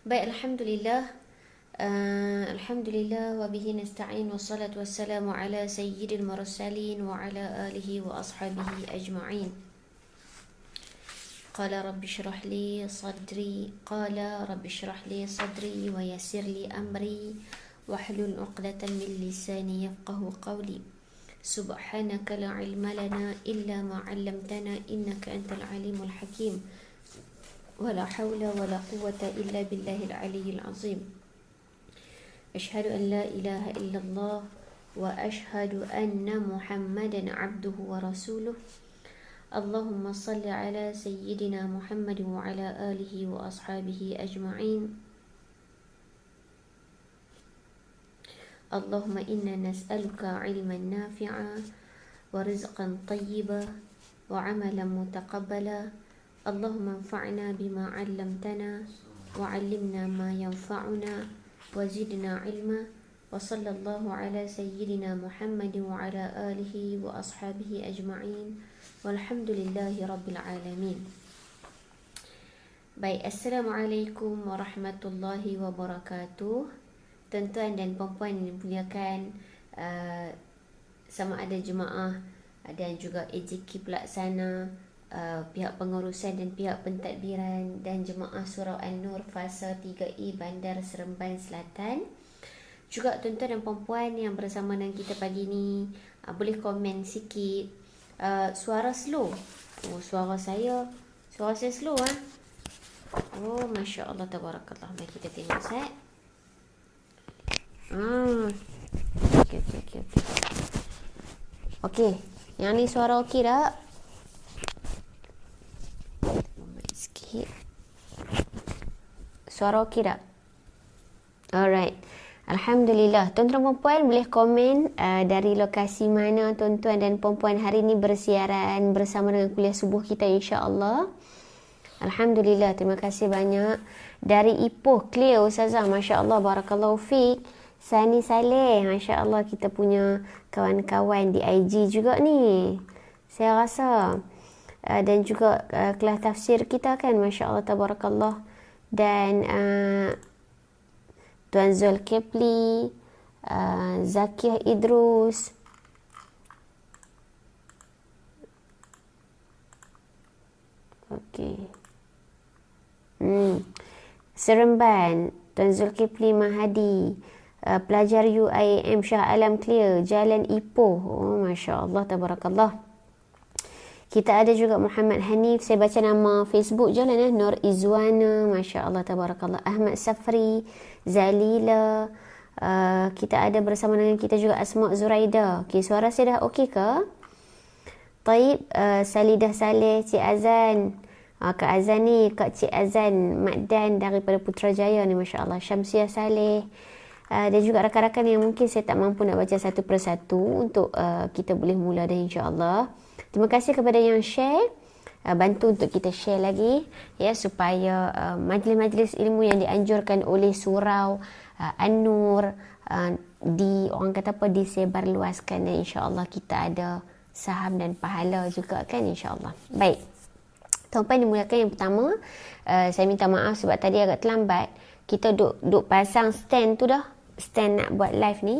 Baik, Alhamdulillah. Alhamdulillah wa bihi nasta'in wassalatu wassalamu ala sayyidil mursalin wa ala alihi wa ashabihi ajma'in. Qala rabbi shrah li sadri wa yassir li amri wahlul 'uqdatam min lisani yafqahu qawli. Subhanaka la ilma lana illa ma 'allamtana innaka antal alimul hakim. ولا حول ولا قوة إلا بالله العلي العظيم. أشهد أن لا إله إلا الله وأشهد أن محمدا عبده ورسوله. اللهم صل على سيدنا محمد وعلى آله وأصحابه أجمعين. اللهم إنا نسألك علما نافعا ورزقا طيبا وعملا متقبلا. اللهم انفعنا بما علمتنا وعلمنا ما ينفعنا وزدنا علما. وصلى الله على سيدنا محمد وعلى آله وأصحابه أجمعين والحمد لله رب العالمين. Baik, Assalamualaikum warahmatullahi wabarakatuh. Tuan-tuan dan puan-puan yang dimuliakan, sama ada jemaah dan juga AJK pelaksana, pihak pengurusan dan pihak pentadbiran dan jemaah Surau An-Nur Fasa 3E Bandar Seremban Selatan. Juga tuan-tuan dan puan-puan yang bersama dengan kita pagi ni, boleh komen sikit. Suara slow. Suara saya slow ah. Oh, masya-Allah, tabarakallah. Mari kita tengok Ustaz. Okey. Okey, yang ni suara okey tak? Suara okey tak? Alright. Alhamdulillah. Tuan-tuan dan puan boleh komen dari lokasi mana tuan-tuan dan puan hari ni bersiaran bersama dengan kuliah subuh kita, insya-Allah. Alhamdulillah, terima kasih banyak. Dari Ipoh clear Ustazah, masya-Allah, barakallahu fiik. Sani Saleh, masya-Allah, kita punya kawan-kawan di IG juga ni. Saya rasa dan juga kelas tafsir kita kan, masya-Allah, tabarakallah. Dan Tuan Zulkifli, Zakiah Idrus, okey, Seremban, Tuan Zulkifli Mahadi, pelajar UIM Shah Alam clear, Jalan Ipoh. Oh, masya-Allah, tabarakallah. Kita ada juga Muhammad Hanif, saya baca nama Facebook je lah, Nur Izwana, masya-Allah, tabarakallah. Ahmad Safri, Zalila, kita ada bersama dengan kita juga Asma Zuraida. Okey, suara saya dah okey ke? Taib, Salidah Saleh, Cik Azan, Kak Azan ni, Kak Cik Azan Makdan daripada Putrajaya ni, masya-Allah. Syamsiah Saleh, dan juga rakan-rakan yang mungkin saya tak mampu nak baca satu persatu untuk kita boleh mula dah, insya-Allah. Terima kasih kepada yang share. Bantu untuk kita share lagi ya, supaya majlis-majlis ilmu yang dianjurkan oleh Surau An-Nur orang kata apa, disebarluaskan, dan insya-Allah kita ada saham dan pahala juga kan, insya-Allah. Baik. Tuan-tuan dimuliakan, yang pertama, saya minta maaf sebab tadi agak terlambat. Kita duk pasang stand tu dah. Stand nak buat live ni.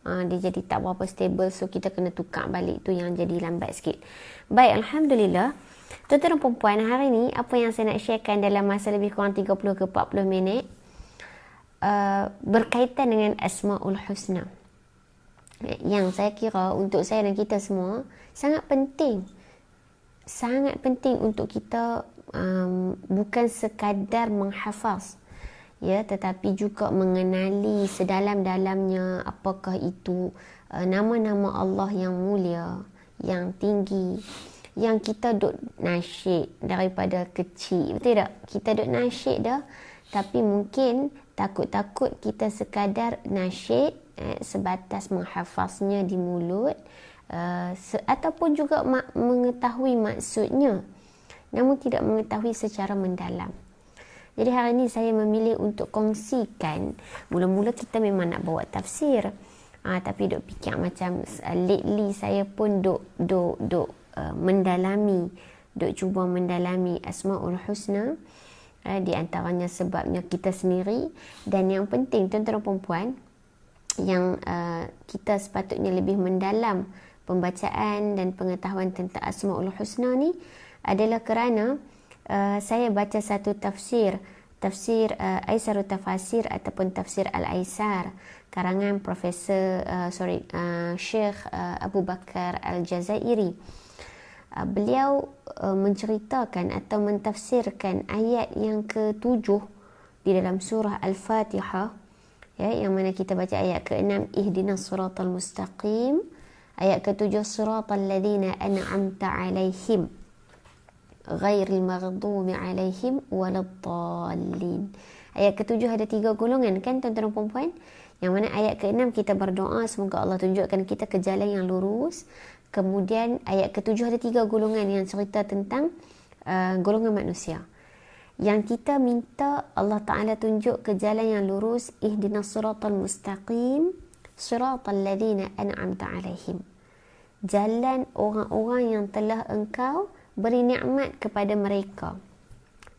Dia jadi tak berapa stable, so kita kena tukar balik, tu yang jadi lambat sikit. Baik, Alhamdulillah. Tuan-tuan dan puan, hari ni apa yang saya nak sharekan dalam masa lebih kurang 30 ke 40 minit berkaitan dengan Asmaul Husna, yang saya kira untuk saya dan kita semua sangat penting untuk kita bukan sekadar menghafaz ya, tetapi juga mengenali sedalam-dalamnya apakah itu nama-nama Allah yang mulia, yang tinggi, yang kita duk nasyid daripada kecil, betul tak? Kita duk nasyid dah, tapi mungkin takut-takut kita sekadar nasyid sebatas menghafaznya di mulut, ataupun juga mengetahui maksudnya, namun tidak mengetahui secara mendalam. Jadi hari ini saya memilih untuk kongsikan. Mula-mula kita memang nak bawa tafsir, tapi duk fikir macam lately saya pun duk mendalami, duk cuba mendalami Asmaul Husna. Di antaranya sebabnya kita sendiri, dan yang penting tuan-tuan dan puan-puan, yang kita sepatutnya lebih mendalam pembacaan dan pengetahuan tentang Asmaul Husna ni adalah kerana saya baca satu tafsir Aisarut Tafasir ataupun tafsir Al-Aisar karangan Profesor Syekh Abu Bakar Al-Jazairi. Beliau menceritakan atau mentafsirkan ayat yang ke-7 di dalam surah Al-Fatihah, yang mana kita baca ayat ke-6, ihdinas siratal mustaqim, ayat ke-7, siratal ladzina an'amta alaihim ghairil maghdubi alaihim waladdallin. Ayat ke-7 ada 3 golongan kan tuan-tuan dan puan-puan, yang mana ayat ke-6 kita berdoa semoga Allah tunjukkan kita ke jalan yang lurus. Kemudian ayat ke-7 ada 3 golongan yang cerita tentang golongan manusia yang kita minta Allah Ta'ala tunjuk ke jalan yang lurus. Ihdinas siratal mustaqim siratal ladzina an'amta alaihim, jalan orang-orang yang telah engkau beri nikmat kepada mereka.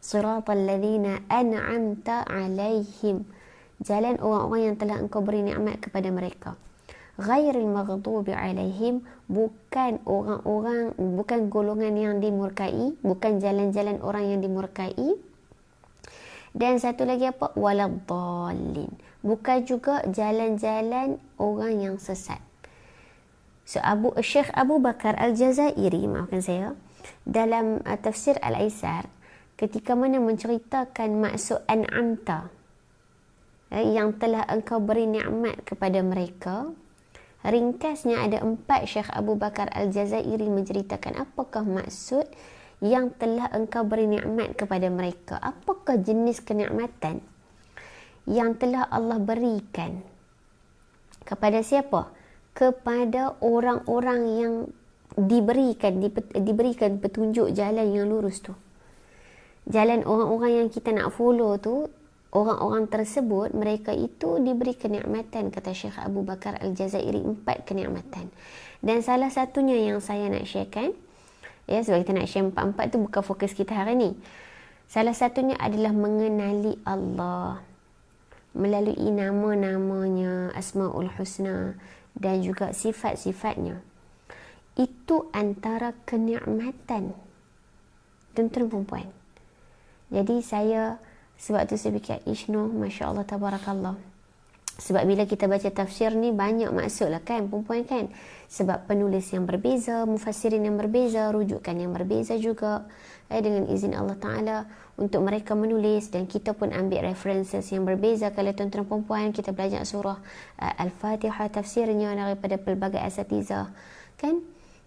Siratal ladzina an'amta alaihim, jalan orang-orang yang telah engkau beri nikmat kepada mereka. Ghairil maghdubi alaihim, bukan golongan yang dimurkai, bukan jalan-jalan orang yang dimurkai. Dan satu lagi apa? Waladdallin, bukan juga jalan-jalan orang yang sesat. So Syekh Abu Bakar Al-Jazairi, maafkan saya, dalam tafsir Al-Aisar, ketika mana menceritakan maksud an'amta, yang telah engkau beri nikmat kepada mereka, ringkasnya ada 4. Syekh Abu Bakar Al-Jazairi menceritakan apakah maksud yang telah engkau beri nikmat kepada mereka. Apakah jenis kenikmatan yang telah Allah berikan kepada siapa? Kepada orang-orang yang diberikan petunjuk jalan yang lurus tu. Jalan orang-orang yang kita nak follow tu, orang-orang tersebut, mereka itu diberi kenikmatan, kata Syekh Abu Bakar Al-Jazairi, 4 kenikmatan. Dan salah satunya yang saya nak sharekan, sebab kita nak share 4-4 tu bukan fokus kita hari ni. Salah satunya adalah mengenali Allah melalui nama-namanya, Asmaul Husna, dan juga sifat-sifatnya. Itu antara kenikmatan tuan-tuan perempuan. Jadi sebab tu saya fikir, Masya Allah, Tabarakallah. Sebab bila kita baca tafsir ni banyak maksud lah kan perempuan kan. Sebab penulis yang berbeza, mufassirin yang berbeza, rujukan yang berbeza juga. Dengan izin Allah Ta'ala untuk mereka menulis, dan kita pun ambil references yang berbeza. Kalau tuan-tuan perempuan kita belajar surah Al-Fatihah, tafsirnya daripada pelbagai asatizah kan,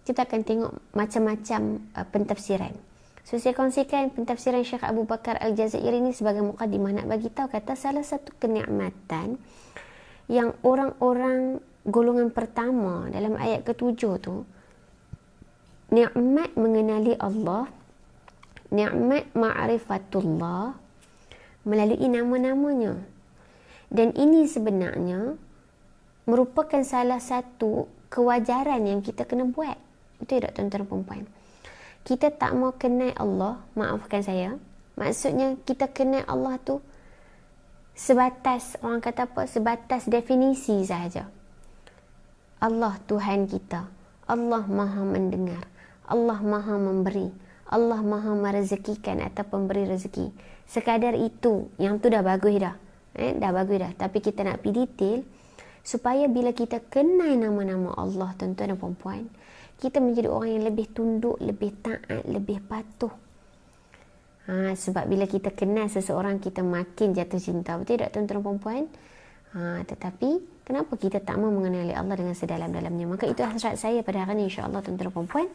kita akan tengok macam-macam pentafsiran. So saya kongsikan pentafsiran Syekh Abu Bakar Al-Jazairi ini sebagai mukadimah, nak bagi tahu kata salah satu kenikmatan yang orang-orang golongan pertama dalam ayat ke-7 tu, nikmat mengenali Allah, nikmat ma'rifatullah melalui nama-namanya. Dan ini sebenarnya merupakan salah satu kewajaran yang kita kena buat. Betul tak tuan-tuan perempuan? Kita tak mau kenal Allah, maafkan saya, maksudnya kita kenal Allah tu sebatas, orang kata apa, sebatas definisi sahaja. Allah Tuhan kita, Allah Maha mendengar, Allah Maha memberi, Allah Maha merezekikan atau pemberi rezeki. Sekadar itu, yang tu dah bagus dah. Dah bagus dah. Tapi kita nak pergi detail supaya bila kita kenal nama-nama Allah, tuan-tuan dan puan-puan, kita menjadi orang yang lebih tunduk, lebih taat, lebih patuh. Sebab bila kita kenal seseorang, kita makin jatuh cinta. Betul tak tuan-tuan dan puan-puan? Tetapi kenapa kita tak mahu mengenali Allah dengan sedalam-dalamnya? Maka itu hasrat saya pada hari ini, insya-Allah tuan-tuan dan puan-puan.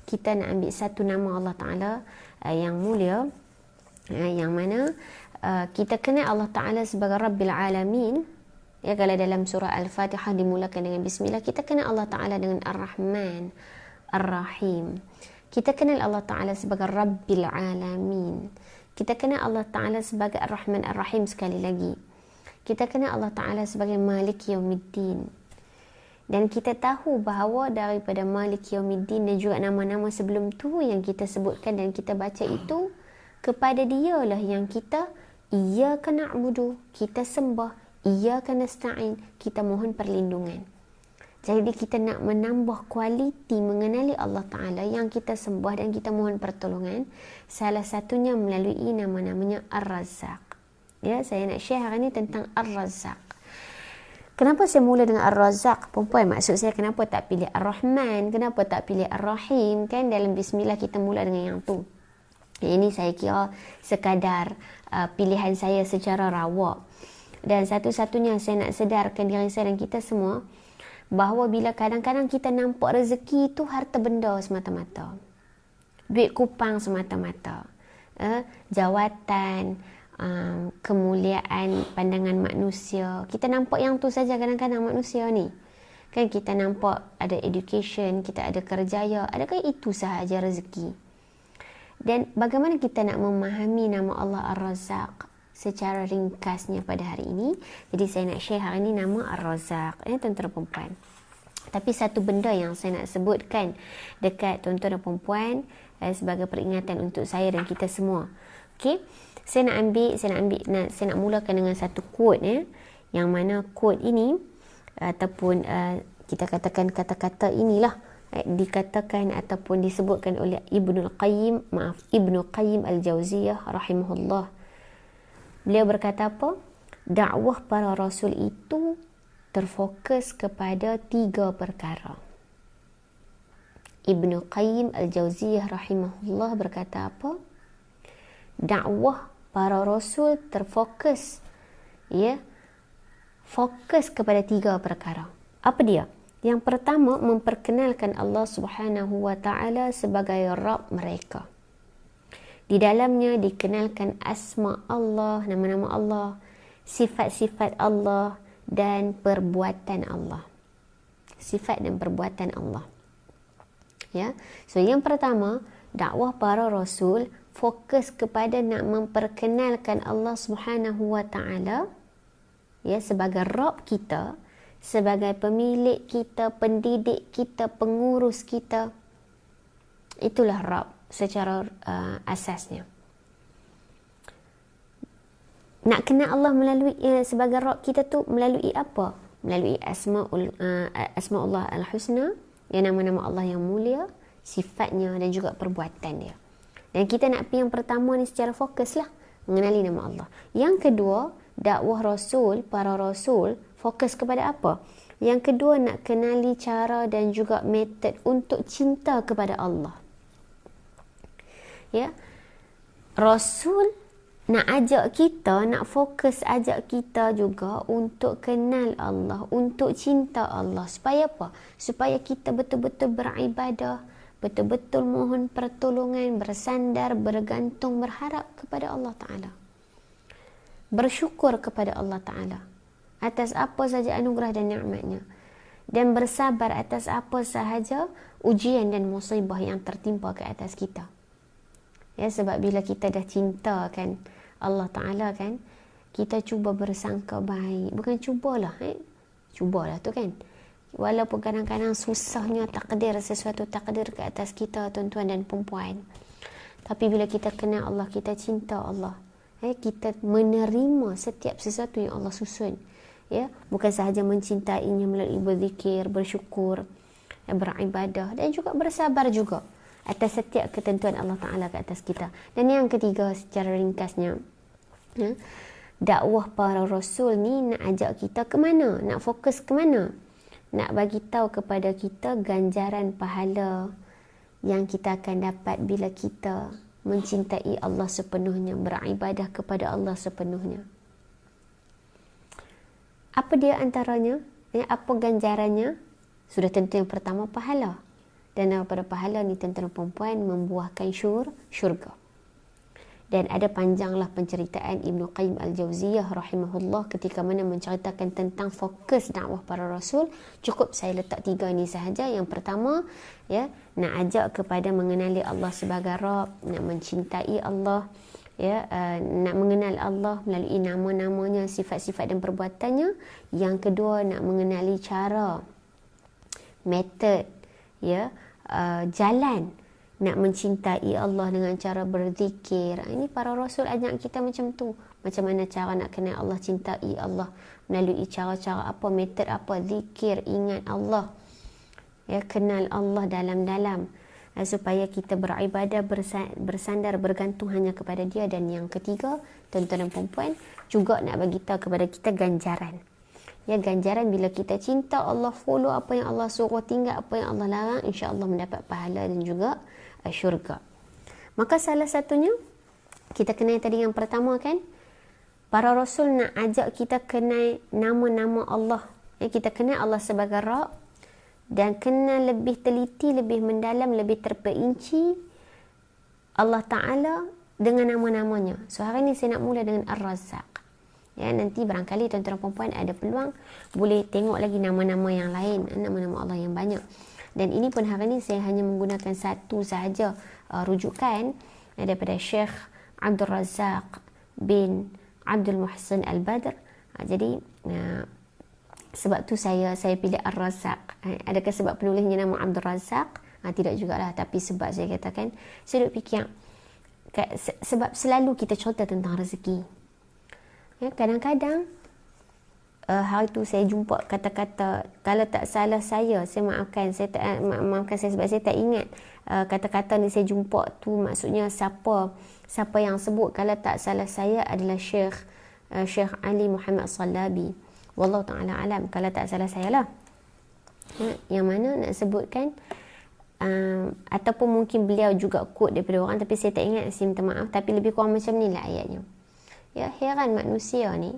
Kita nak ambil satu nama Allah Ta'ala yang mulia, yang mana kita kenal Allah Ta'ala sebagai Rabbil Alamin. Ya, kalau dalam surah Al-Fatihah dimulakan dengan Bismillah, kita kenal Allah Ta'ala dengan Ar-Rahman, Ar-Rahim. Kita kenal Allah Ta'ala sebagai Rabbil Alamin. Kita kenal Allah Ta'ala sebagai Ar-Rahman, Ar-Rahim sekali lagi. Kita kenal Allah Ta'ala sebagai Malik Yaumiddin. Dan kita tahu bahawa daripada Malik Yaumiddin dan juga nama-nama sebelum tu yang kita sebutkan dan kita baca itu kepada dialah yang kita iyyaka na'budu, kita sembah, iyyaka nasta'in, kita mohon perlindungan. Jadi kita nak menambah kualiti mengenali Allah Ta'ala yang kita sembah dan kita mohon pertolongan. Salah satunya melalui nama-namanya Ar-Razzaq. Ya, saya nak share hari ni tentang Ar-Razzaq. Kenapa saya mula dengan Ar-Razzaq? Perempuan, maksud saya kenapa tak pilih Ar-Rahman? Kenapa tak pilih Ar-Rahim? Kan dalam Bismillah kita mula dengan yang tu. Ini saya kira sekadar pilihan saya secara rawak. Dan satu-satunya saya nak sedarkan diri saya dan kita semua, bahawa bila kadang-kadang kita nampak rezeki itu harta benda semata-mata, duit kupang semata-mata, jawatan, kemuliaan pandangan manusia, kita nampak yang tu saja kadang-kadang manusia ni. Kan kita nampak ada education, kita ada kerjaya, adakah itu sahaja rezeki? Dan bagaimana kita nak memahami nama Allah Ar-Razzaq secara ringkasnya pada hari ini? Jadi saya nak share hari ini nama Ar-Razzaq, tuan-tuan dan puan. Tapi satu benda yang saya nak sebutkan dekat tuan-tuan dan puan sebagai peringatan untuk saya dan kita semua. Okey, saya nak mulakan dengan satu quote yang mana quote ini ataupun kita katakan kata-kata inilah dikatakan ataupun disebutkan oleh Ibnu Qayyim Al-Jauziyah rahimahullah. Beliau berkata apa? Dakwah para rasul itu terfokus kepada 3 perkara. Ibnu Qayyim Al-Jauziyah rahimahullah berkata apa? Dakwah para rasul terfokus, fokus kepada 3 perkara. Apa dia? Yang pertama, memperkenalkan Allah Subhanahu wa taala sebagai Rabb mereka. Di dalamnya dikenalkan asma Allah, nama-nama Allah, sifat-sifat Allah dan perbuatan Allah. Sifat dan perbuatan Allah. Ya. So yang pertama, dakwah para rasul fokus kepada nak memperkenalkan Allah Subhanahu wa taala sebagai Rabb kita, sebagai pemilik kita, pendidik kita, pengurus kita. Itulah Rabb secara asasnya. Nak kenal Allah melalui sebagai Rabb kita tu melalui apa? Melalui Asma'ullah Al-Husna, yang nama-nama Allah yang mulia, sifatnya dan juga perbuatan dia. Dan kita nak pergi yang pertama ni secara fokus lah, mengenali nama Allah. Yang kedua, dakwah rasul, para rasul fokus kepada apa? Yang kedua, nak kenali cara dan juga metod untuk cinta kepada Allah. Ya, Rasul nak ajak kita, nak fokus ajak kita juga untuk kenal Allah, untuk cinta Allah. Supaya apa? Supaya kita betul-betul beribadah, betul-betul mohon pertolongan, bersandar, bergantung, berharap kepada Allah Ta'ala. Bersyukur kepada Allah Ta'ala atas apa sahaja anugerah dan nikmatnya. Dan bersabar atas apa sahaja ujian dan musibah yang tertimpa ke atas kita. Ya, sebab bila kita dah cintakan Allah Ta'ala kan, kita cuba bersangka baik. Bukan cubalah, cubalah tu kan. Walaupun kadang-kadang susahnya takdir, sesuatu takdir ke atas kita, tuan-tuan dan perempuan. Tapi bila kita kenal Allah, kita cinta Allah, kita menerima setiap sesuatu yang Allah susun. Ya, bukan sahaja mencintainya melalui berzikir, bersyukur, beribadah dan juga bersabar juga atas setiap ketentuan Allah Ta'ala ke atas kita. Dan yang ketiga, secara ringkasnya, dakwah para rasul ni nak ajak kita ke mana? Nak fokus ke mana? Nak bagi tahu kepada kita ganjaran pahala yang kita akan dapat bila kita mencintai Allah sepenuhnya, beribadah kepada Allah sepenuhnya. Apa dia antaranya? Apa ganjarannya? Sudah tentu yang pertama pahala. Dan daripada pahala ni tuan-tuan dan perempuan membuahkan syurga. Dan ada panjanglah penceritaan Ibnu Qayyim Al-Jauziyah rahimahullah ketika mana menceritakan tentang fokus dakwah para rasul. Cukup saya letak 3 ini sahaja. Yang pertama, nak ajak kepada mengenali Allah sebagai Rabb, nak mencintai Allah, nak mengenal Allah melalui nama-namanya, sifat-sifat dan perbuatannya. Yang kedua, nak mengenali cara, metod, jalan nak mencintai Allah dengan cara berzikir. Ini para rasul ajak kita macam tu. Macam mana cara nak kenal Allah, cintai Allah, melalui cara-cara apa, metod apa, zikir, ingat Allah, ya, kenal Allah dalam-dalam, supaya kita beribadah, bersandar, bergantung hanya kepada Dia. Dan yang ketiga, tuan-tuan dan puan-puan, juga nak bagi tahu kepada kita ganjaran. Ya, ganjaran bila kita cinta Allah, follow apa yang Allah suruh, tinggal apa yang Allah larang, insya-Allah mendapat pahala dan juga syurga. Maka salah satunya kita kenal tadi yang pertama kan, para rasul nak ajak kita kenal nama-nama Allah. Ya, kita kenal Allah sebagai Rabb dan kenal lebih teliti, lebih mendalam, lebih terperinci Allah Ta'ala dengan nama-namanya. So hari ni saya nak mula dengan Ar-Razzaq. Ya, nanti barangkali tuan-tuan dan puan-puan ada peluang boleh tengok lagi nama-nama yang lain, nama-nama Allah yang banyak. Dan ini pun hari ni saya hanya menggunakan satu sahaja rujukan daripada Syekh Abdul Razzaq bin Abdul Muhsin Al-Badr. Jadi sebab tu saya pilih Ar-Razzaq. Adakah sebab penulisnya nama Abdul Razzaq? Tidak jugalah, tapi sebab saya katakan, saya duk fikir sebab selalu kita cerita tentang rezeki. Ya, kadang-kadang hari tu saya jumpa kata-kata, kalau tak salah saya maafkan saya sebab saya tak ingat kata-kata ni saya jumpa tu maksudnya siapa yang sebut. Kalau tak salah saya adalah Syekh Ali Muhammad Salabi, wallahu taala alam, kalau tak salah saya lah. Yang mana nak sebutkan ataupun mungkin beliau juga quote daripada orang, tapi saya tak ingat, saya minta maaf, tapi lebih kurang macam ni lah ayatnya. Ya, heran manusia ni,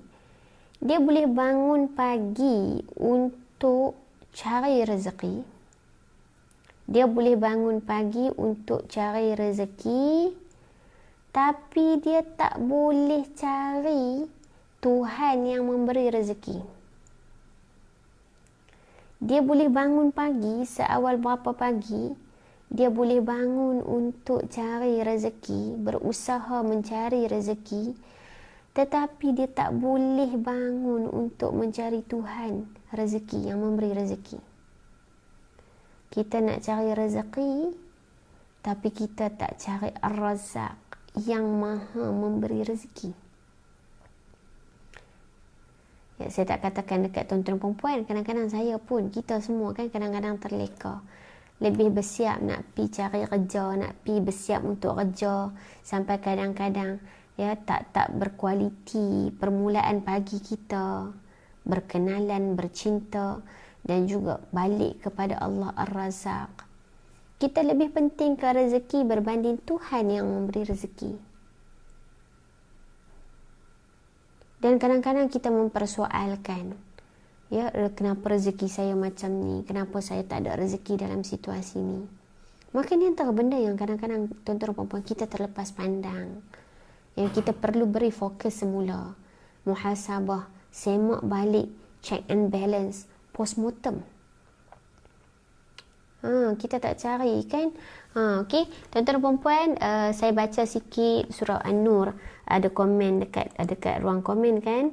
dia boleh bangun pagi untuk cari rezeki. Dia boleh bangun pagi untuk cari rezeki, tapi dia tak boleh cari Tuhan yang memberi rezeki. Dia boleh bangun pagi, seawal berapa pagi, dia boleh bangun untuk cari rezeki, berusaha mencari rezeki, tetapi dia tak boleh bangun untuk mencari Tuhan rezeki, yang memberi rezeki. Kita nak cari rezeki, tapi kita tak cari Ar-Razzaq yang maha memberi rezeki. Ya, saya tak katakan dekat tuan-tuan perempuan, kadang-kadang saya pun, kita semua kan kadang-kadang terleka. Lebih bersiap nak pi cari kerja, nak pi bersiap untuk kerja, sampai kadang-kadang ya tak berkualiti permulaan pagi kita, berkenalan, bercinta dan juga balik kepada Allah Ar-Razzaq. Kita lebih penting ke rezeki berbanding Tuhan yang memberi rezeki. Dan kadang-kadang kita mempersoalkan, ya, kenapa rezeki saya macam ni, kenapa saya tak ada rezeki dalam situasi ni. Maka ni antara benda yang kadang-kadang tuan-tuan dan puan-puan kita terlepas pandang, yang kita perlu beri fokus semula. Muhasabah, semak balik, check and balance, postmortem. Kita tak cari kan. Okey, tuan-tuan dan puan-puan, saya baca sikit surah An-Nur. Ada komen dekat ruang komen kan.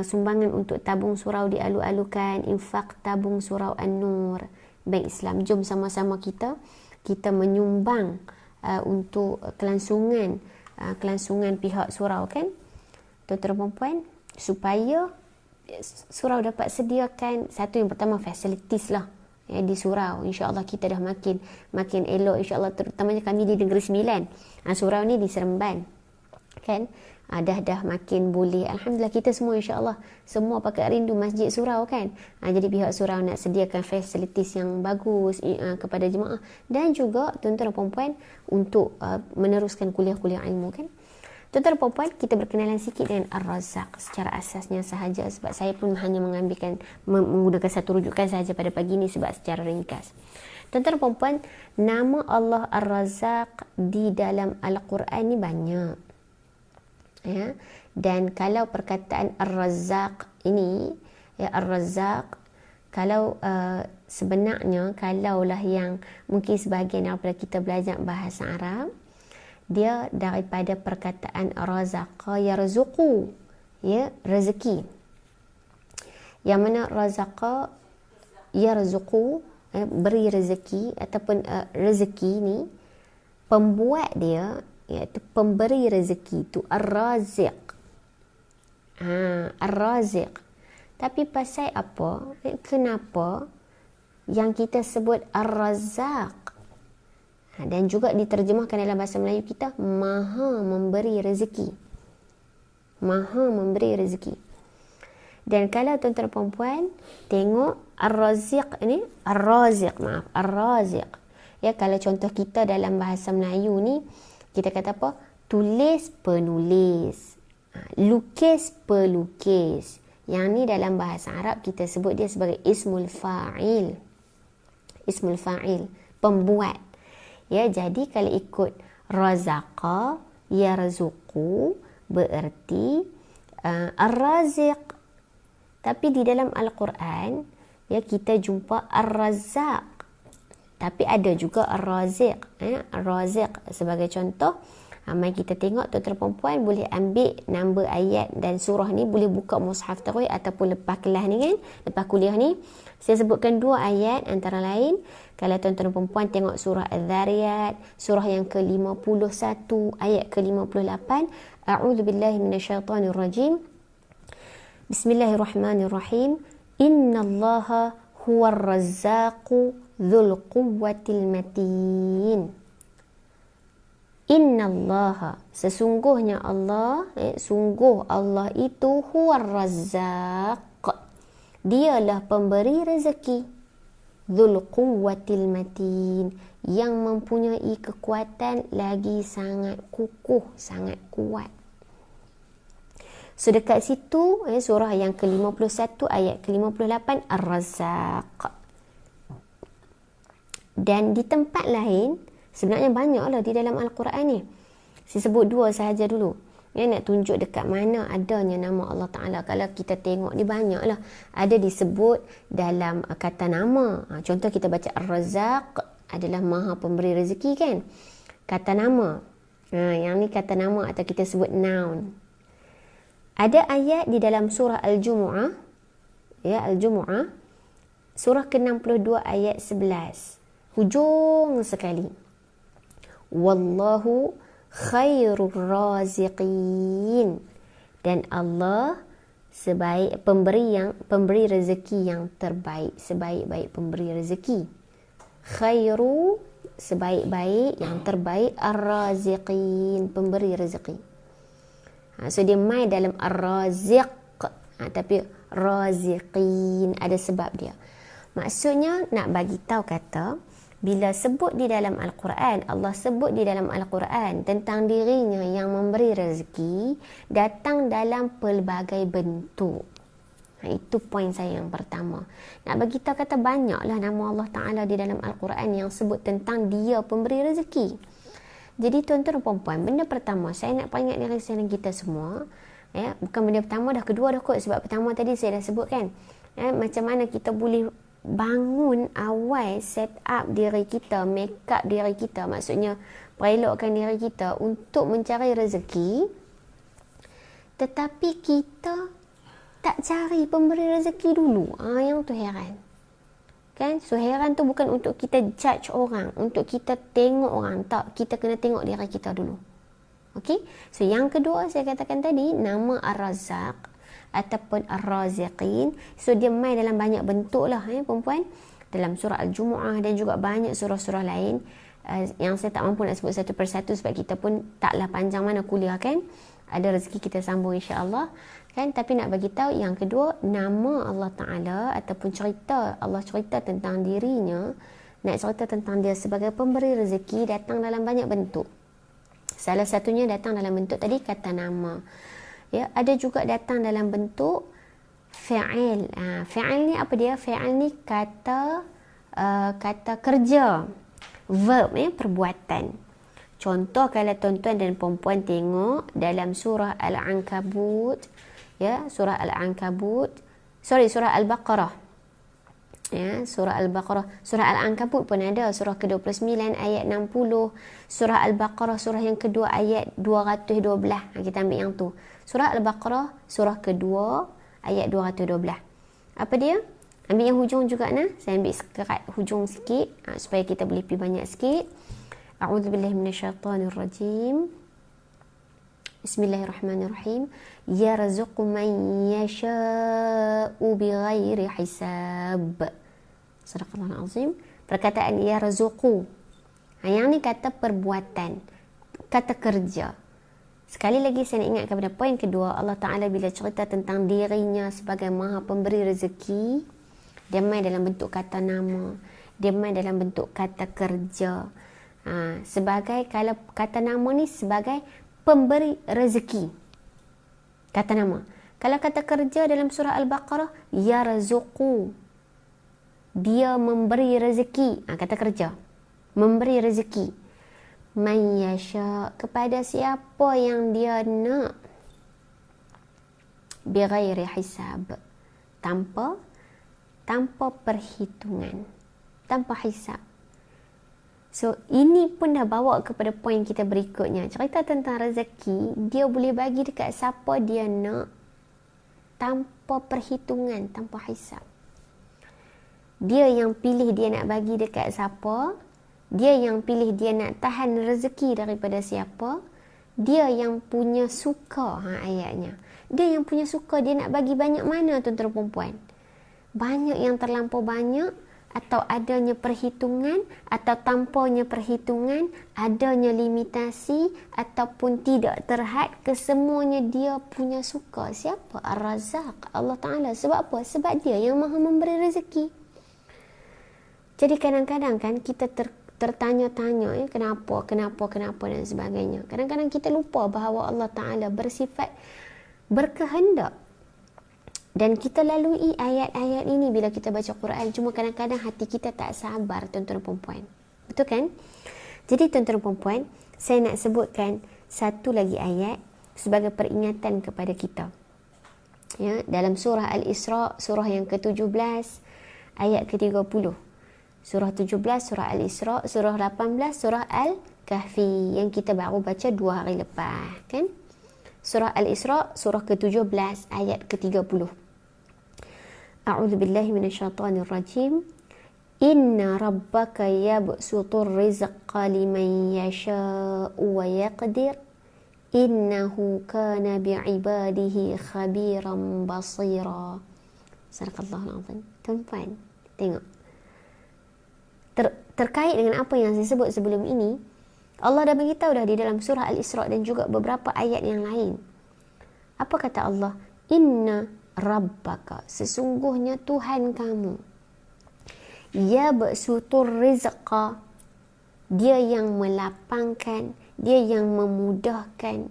Sumbangan untuk tabung surau dialu-alukan, infak tabung surau An-Nur Bank Islam. Jom sama-sama kita menyumbang untuk kelangsungan pihak surau kan, tuan-tuan dan puan, supaya surau dapat sediakan satu, yang pertama facilities lah ya, di surau. InsyaAllah kita dah makin elok, insyaAllah, terutamanya kami di Negeri Sembilan. Surau ni di Seremban kan, dah makin boleh. Alhamdulillah, kita semua insyaAllah semua pakai rindu masjid surau kan. Jadi pihak surau nak sediakan facilities yang bagus kepada jemaah, dan juga tuan-tuan dan puan-puan untuk meneruskan kuliah-kuliah ilmu kan. Tuan-tuan dan puan-puan, kita berkenalan sikit dengan Ar-Razzaq secara asasnya sahaja, sebab saya pun hanya menggunakan satu rujukan sahaja pada pagi ini sebab secara ringkas. Tuan-tuan dan puan-puan, nama Allah Ar-Razzaq di dalam Al-Quran ni banyak. Ya, dan kalau perkataan Ar-Razzaq ini, ya, Ar-Razzaq, kalau sebenarnya, kalaulah yang mungkin sebahagian daripada kita belajar bahasa Arab, dia daripada perkataan razaqa yarzuqu, ya, rezeki. Yang mana razaqa yarzuqu, beri rezeki, ataupun rezeki ni pembuat dia, iaitu pemberi rezeki, tu Ar-Raziq. Ar-Raziq. Tapi pasal apa? Kenapa yang kita sebut Ar-Razzaq? Dan juga diterjemahkan dalam bahasa Melayu kita, Maha memberi rezeki. Maha memberi rezeki. Dan kalau tuan-tuan perempuan tengok Ar-Raziq ni, Ar-Raziq, ya, kalau contoh kita dalam bahasa Melayu ni, kita kata apa? Tulis penulis, lukis pelukis. Yang ni dalam bahasa Arab kita sebut dia sebagai ismul fa'il. Ismul fa'il, pembuat. Ya, jadi kalau ikut razaqa, yarzuqu, bererti Ar-Raziq. Tapi di dalam Al-Quran, ya, kita jumpa Ar-Razzaq. Tapi ada juga Ar-Raziq. Ar-Raziq sebagai contoh. Mari kita tengok, tuan-tuan perempuan boleh ambil nombor ayat dan surah ni, boleh buka mushaf terus ataupun lepas kelas ni kan, lepas kuliah ni. Saya sebutkan 2 ayat antara lain. Kalau tuan-tuan perempuan tengok surah Al-Dhariyat, surah yang ke-51, ayat ke-58. A'udzubillahi minasyaitanirrajim. Bismillahirrahmanirrahim. Innallaha huwar razzaqu dzul quwwatil matin. Innallaha, sesungguhnya Allah, sungguh Allah itu huwar razzaq, dialah pemberi rezeki, dzul quwwatil matin, yang mempunyai kekuatan lagi sangat kukuh, sangat kuat. So dekat situ, surah yang ke-51 ayat ke-58, Ar-Razzaq. Dan di tempat lain, sebenarnya banyaklah di dalam Al-Quran ni. Saya sebut 2 sahaja dulu. Nak tunjuk dekat mana adanya nama Allah Ta'ala. Kalau kita tengok ni banyaklah. Ada disebut dalam kata nama. Contoh kita baca Ar-Razzaq adalah Maha Pemberi Rezeki kan. Kata nama. Yang ni kata nama atau kita sebut noun. Ada ayat di dalam surah Al-Jumu'ah. Ya, Al-Jumu'ah. Surah ke-62 ayat 11. Hujung sekali. Wallahu khairur raziqin. Dan Allah pemberi rezeki yang terbaik, sebaik-baik pemberi rezeki. Khairu, sebaik-baik, yang terbaik, ar-raziqin, pemberi rezeki. So dia mai dalam ar-raziq, tapi raziqin, ada sebab dia. Maksudnya nak bagi tahu kata, bila sebut di dalam Al-Quran, Allah sebut di dalam Al-Quran tentang dirinya yang memberi rezeki, datang dalam pelbagai bentuk. Itu poin saya yang pertama. Nak bagi tahu kata banyaklah nama Allah Ta'ala di dalam Al-Quran yang sebut tentang dia pemberi rezeki. Jadi tuan-tuan dan perempuan, benda pertama saya nak peringat diri saya dan kita semua, ya, bukan benda pertama dah, kedua dah kot, sebab pertama tadi saya dah sebut kan, ya, macam mana kita boleh bangun awal set up diri kita, make up diri kita, maksudnya perelokkan diri kita untuk mencari rezeki, tetapi kita tak cari pemberi rezeki dulu. Yang tu heran kan. So heran tu bukan untuk kita judge orang, untuk kita tengok orang, tak, kita kena tengok diri kita dulu. Okey. So yang kedua saya katakan tadi, nama Ar-Razzaq ataupun Ar-Raziqin, so dia main dalam banyak bentuk lah perempuan, dalam surah Al-Jumu'ah dan juga banyak surah-surah lain yang saya tak mampu nak sebut satu persatu sebab kita pun taklah panjang mana kuliah kan. Ada rezeki kita sambung insya-Allah kan. Tapi nak bagi tahu yang kedua, nama Allah Ta'ala ataupun cerita Allah, cerita tentang dirinya, nak cerita tentang dia sebagai pemberi rezeki, datang dalam banyak bentuk. Salah satunya datang dalam bentuk tadi kata nama, ya, ada juga datang dalam bentuk fi'il. Fi'il ni apa dia? Fi'il ni kata kerja, verb, perbuatan. Contoh kalau tuan-tuan dan perempuan tengok dalam surah Al-Ankabut, ya, surah Al-Baqarah. Ya, surah Al-Baqarah, surah Al-Ankabut pun ada, surah ke-29 ayat 60, surah Al-Baqarah surah yang kedua ayat 212. Kita ambil yang tu. Surah Al-Baqarah surah kedua ayat 212. Apa dia? Ambil yang hujung juga nah. Saya ambil sekerat hujung sikit supaya kita boleh pergi banyak sikit. A'udzubillahi minasyaitonir rajim. Bismillahirrahmanirrahim. Yarzuqu man yasha'u bighairi hisab. Sadaqallahul azim. Perkataan yarzuqu. Yang ni kata perbuatan, kata kerja. Sekali lagi saya nak ingat kepada poin kedua, Allah Ta'ala bila cerita tentang dirinya sebagai maha pemberi rezeki, dia main dalam bentuk kata nama, dia main dalam bentuk kata kerja. Sebagai, kalau kata nama ni sebagai pemberi rezeki, kata nama. Kalau kata kerja dalam surah Al-Baqarah, yarzuqu, dia memberi rezeki, kata kerja, memberi rezeki. Man yasha, kepada siapa yang dia nak, bighairi hisab, tanpa perhitungan, tanpa hisab. So ini pun dah bawa kepada poin kita berikutnya. Cerita tentang rezeki, dia boleh bagi dekat siapa dia nak, tanpa perhitungan, tanpa hisab. Dia yang pilih dia nak bagi dekat siapa, dia yang pilih dia nak tahan rezeki daripada siapa, dia yang punya suka, ayatnya. Dia yang punya suka, dia nak bagi banyak mana, tuan-tuan perempuan? Banyak yang terlampau banyak, atau adanya perhitungan, atau tanpanya perhitungan, adanya limitasi, ataupun tidak terhad, kesemuanya dia punya suka. Siapa? Ar-Razzaq, Allah Ta'ala. Sebab apa? Sebab dia yang maha memberi rezeki. Jadi kadang-kadang kan kita tertanya-tanya, kenapa dan sebagainya. Kadang-kadang kita lupa bahawa Allah Ta'ala bersifat berkehendak. Dan kita lalui ayat-ayat ini bila kita baca Quran. Cuma kadang-kadang hati kita tak sabar, tuan-tuan perempuan. Betul kan? Jadi tuan-tuan perempuan, saya nak sebutkan satu lagi ayat sebagai peringatan kepada kita. Ya, dalam surah Al-Isra, surah yang ke-17, ayat ke-30. Surah 17, surah Al-Isra, surah 18, surah Al-Kahfi yang kita baru baca 2 hari lepas, kan? Surah Al-Isra, surah ke-17, ayat ke-30. A'udzubillahi minasyaitonirrajim. Inna rabbaka yabsutur rizqa liman yasha'u wa yaqdir. Innahu kana bi'ibadihi khabiran basira. Sadaqallahul azim. Tuan-tuan, tengok. Terkait dengan apa yang saya sebut sebelum ini, Allah dah beritahu dah di dalam surah Al-Isra dan juga beberapa ayat yang lain. Apa kata Allah? Inna rabbaka, sesungguhnya Tuhan kamu, yabsutur rizqa, dia yang melapangkan, dia yang memudahkan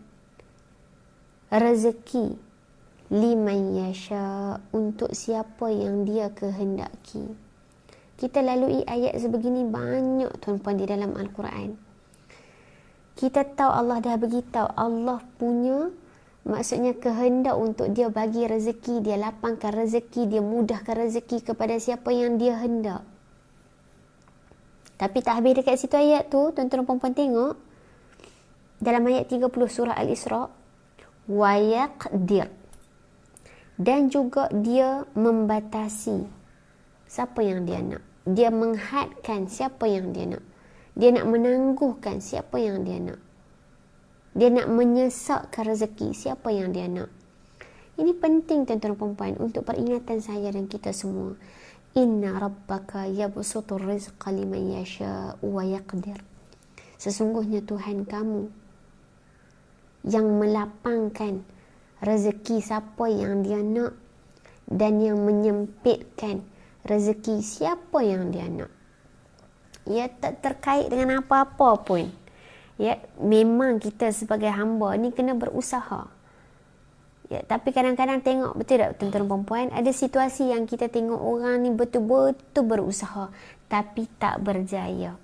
rezeki, liman yasha, untuk siapa yang dia kehendaki. Kita lalui ayat sebegini banyak, tuan-puan, di dalam Al-Quran. Kita tahu Allah dah beritahu, Allah punya, maksudnya kehendak untuk dia bagi rezeki, dia lapangkan rezeki, dia mudahkan rezeki kepada siapa yang dia hendak. Tapi tak habis dekat situ ayat tu, tuan-tuan perempuan tengok. Dalam ayat 30 surah Al-Isra, wa yaqdir, dan juga dia membatasi siapa yang dia nak. Dia menghadkan siapa yang dia nak. Dia nak menangguhkan siapa yang dia nak. Dia nak menyesakkan rezeki siapa yang dia nak. Ini penting, tuan-tuan perempuan, untuk peringatan saya dan kita semua. Inna rabbaka yabsutur rizqa liman yasha'u wa yaqdir. Sesungguhnya Tuhan kamu yang melapangkan rezeki siapa yang dia nak, dan yang menyempitkan rezeki siapa yang dia nak. Ya, tak terkait dengan apa-apa pun. Ya, memang kita sebagai hamba ni kena berusaha. Ya, tapi kadang-kadang tengok, betul tak tuan-tuan perempuan, ada situasi yang kita tengok orang ni betul-betul berusaha tapi tak berjaya.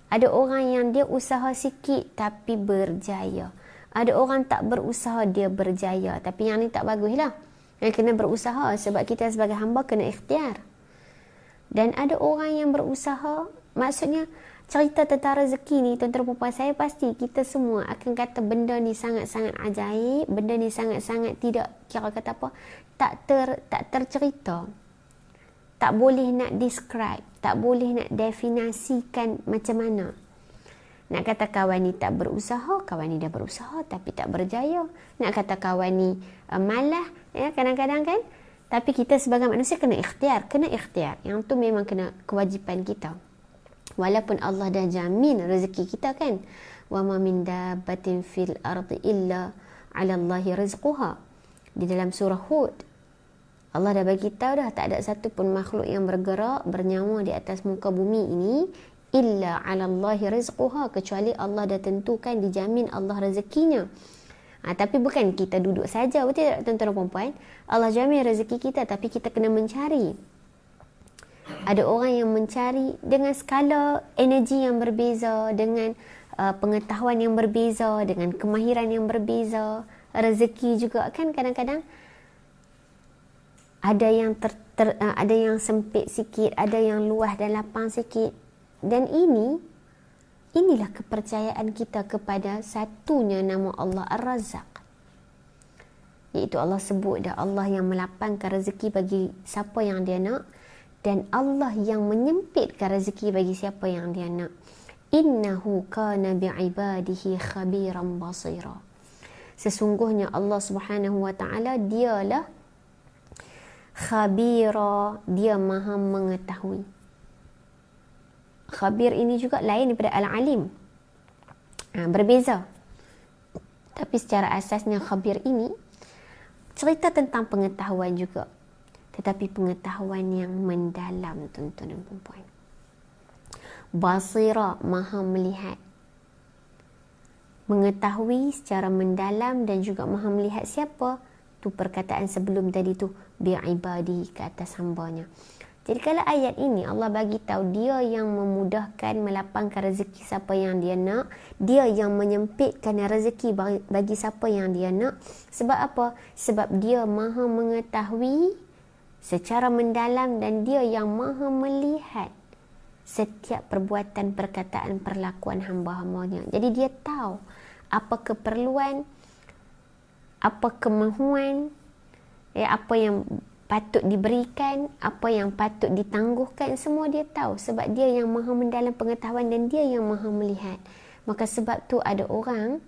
Ada orang yang dia usaha sikit tapi berjaya. Ada orang tak berusaha, dia berjaya. Tapi yang ni tak baguslah. Yang kena berusaha, sebab kita sebagai hamba kena ikhtiar. Dan ada orang yang berusaha, maksudnya cerita tentang rezeki ni, tuan-tuan perempuan, saya pasti kita semua akan kata benda ni sangat-sangat ajaib, benda ni sangat-sangat tidak, kira kata apa, tak tercerita. Tak boleh nak describe, tak boleh nak definisikan macam mana. Nak kata kawan ni tak berusaha, kawan ni dah berusaha tapi tak berjaya. Nak kata kawan ni malah, ya, kadang-kadang kan. Tapi kita sebagai manusia kena ikhtiar. Yang tu memang kena kewajipan kita. Walaupun Allah dah jamin rezeki kita kan. Wa ma min dabbatin fil ardi illa 'ala Allahi rizquha. Di dalam surah Hud, Allah dah bagi tahu dah tak ada satu pun makhluk yang bergerak, bernyawa di atas muka bumi ini illa 'ala Allahi rizquha, kecuali Allah dah tentukan, dijamin Allah rezekinya. Tapi bukan kita duduk saja, betul tak tuan-tuan dan puan-puan? Allah jamin rezeki kita, tapi kita kena mencari. Ada orang yang mencari dengan skala energi yang berbeza, dengan pengetahuan yang berbeza, dengan kemahiran yang berbeza. Rezeki juga kan kadang-kadang ada yang ada yang sempit sikit, ada yang luas dan lapang sikit. Dan inilah kepercayaan kita kepada satunya nama Allah Ar-Razzaq. Iaitu Allah sebut dah, Allah yang melapangkan rezeki bagi siapa yang dia nak, dan Allah yang menyempitkan rezeki bagi siapa yang dia nak. Innahu kana bi'ibadihi khabiran basira. Sesungguhnya Allah Subhanahu wa taala dialah khabira, dia maha mengetahui. Khabir ini juga lain daripada al-alim. Berbeza. Tapi secara asasnya khabir ini cerita tentang pengetahuan juga. Tetapi pengetahuan yang mendalam, tuan-tuan dan puan-puan. Basira, maha melihat. Mengetahui secara mendalam dan juga maha melihat siapa? Tu perkataan sebelum tadi tu, bi'ibadi, ke atas hambanya. Jadi kalau ayat ini Allah bagi tahu dia yang memudahkan, melapangkan rezeki siapa yang dia nak, dia yang menyempitkan rezeki bagi siapa yang dia nak. Sebab apa? Sebab dia maha mengetahui secara mendalam dan dia yang maha melihat setiap perbuatan, perkataan, perlakuan hamba-hambanya. Jadi dia tahu apa keperluan, apa kemahuan, apa yang patut diberikan, apa yang patut ditangguhkan, semua dia tahu. Sebab dia yang maha mendalam pengetahuan dan dia yang maha melihat. Maka sebab tu ada orang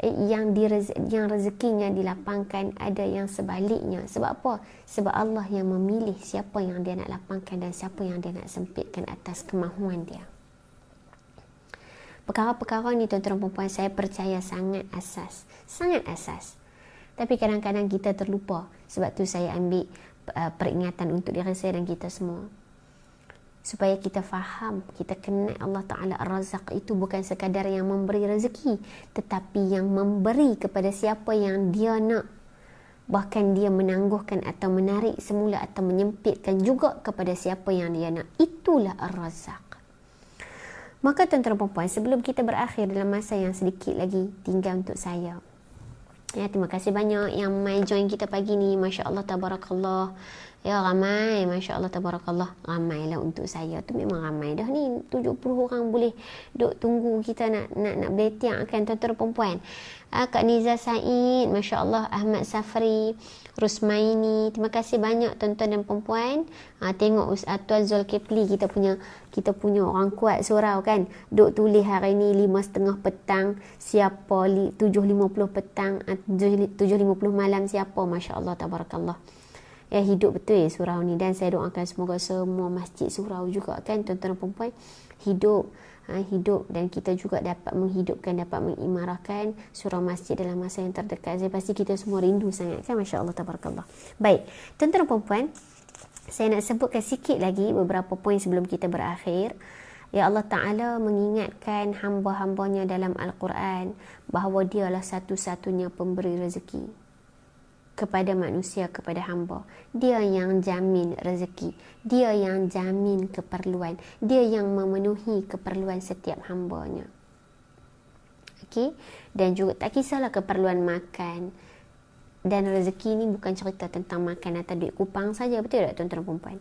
yang rezekinya dilapangkan, ada yang sebaliknya. Sebab apa? Sebab Allah yang memilih siapa yang dia nak lapangkan dan siapa yang dia nak sempitkan atas kemahuan dia. Perkara-perkara ni tuan-tuan dan puan-puan, saya percaya sangat asas. Sangat asas. Tapi kadang-kadang kita terlupa. Sebab tu saya ambil peringatan untuk diri saya dan kita semua. Supaya kita faham, kita kenal Allah Ta'ala Ar-Razzaq itu bukan sekadar yang memberi rezeki, tetapi yang memberi kepada siapa yang dia nak. Bahkan dia menangguhkan atau menarik semula atau menyempitkan juga kepada siapa yang dia nak. Itulah Ar-Razzaq. Maka tuan-tuan dan puan-puan, sebelum kita berakhir dalam masa yang sedikit lagi tinggal untuk saya, terima kasih banyak yang mai join kita pagi ni. Masya Allah, tabarakallah. Ya, ramai. Masya Allah, tabarakallah. Ramai lah untuk saya. Tu memang ramai dah ni. 70 orang boleh duk tunggu kita nak beletiak kan, tuan-tuan dan puan-puan. Kak Niza Said, Masya Allah. Ahmad Safri, Rusmaini. Terima kasih banyak tuan-tuan dan puan-puan. Tengok Tuan Zulkifli, kita punya orang kuat surau kan. Duk tulis hari ni 5.30 petang. Siapa 7.50 petang, 7.50 malam siapa. Masya Allah, tabarakallah. Ya, hidup betul surau ni. Dan saya doakan semoga semua masjid surau juga kan, tuan-tuan dan puan-puan, hidup dan kita juga dapat menghidupkan, dapat mengimarahkan surau masjid dalam masa yang terdekat. Saya pasti kita semua rindu sangat kan. Masya Allah, tabarakallah. Baik, tuan-tuan dan puan-puan, saya nak sebutkan sikit lagi beberapa poin sebelum kita berakhir. Ya, Allah Ta'ala mengingatkan hamba-hambanya dalam Al-Quran bahawa dialah satu-satunya pemberi rezeki kepada manusia, kepada hamba. Dia yang jamin rezeki, dia yang jamin keperluan, dia yang memenuhi keperluan setiap hambanya. Okey, dan juga tak kisahlah keperluan makan. Dan rezeki ni bukan cerita tentang makan atau duit kupang saja, betul tak tuan-tuan dan puan-puan?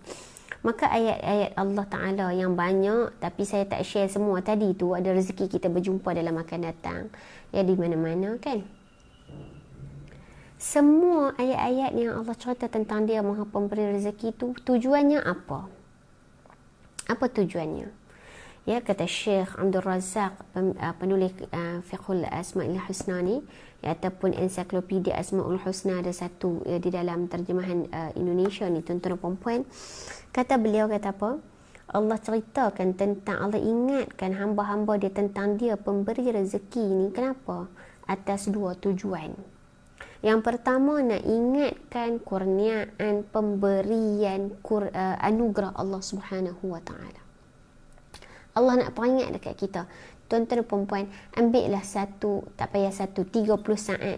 Maka ayat-ayat Allah Ta'ala yang banyak, tapi saya tak share semua tadi tu, ada rezeki kita berjumpa dalam akan datang. Ya, di mana-mana kan. Semua ayat-ayat yang Allah cerita tentang dia maha pemberi rezeki itu, tujuannya apa? Apa tujuannya? Ya, kata Syekh Abdul Razak, penulis Fiqhul Asma'il Husna ni, ya, ataupun ensiklopedia Asma'ul Husna, ada satu di dalam terjemahan Indonesia ni, tuan-tuan dan puan-puan. Kata beliau, kata apa? Allah ceritakan tentang, Allah ingatkan hamba-hamba dia tentang dia pemberi rezeki ni. Kenapa? Atas dua tujuan. Yang pertama, nak ingatkan kurniaan pemberian anugerah Allah Subhanahu wa taala. Allah nak peringat dekat kita. Tuan-tuan dan puan-puan, ambillah tak payah 30 saat.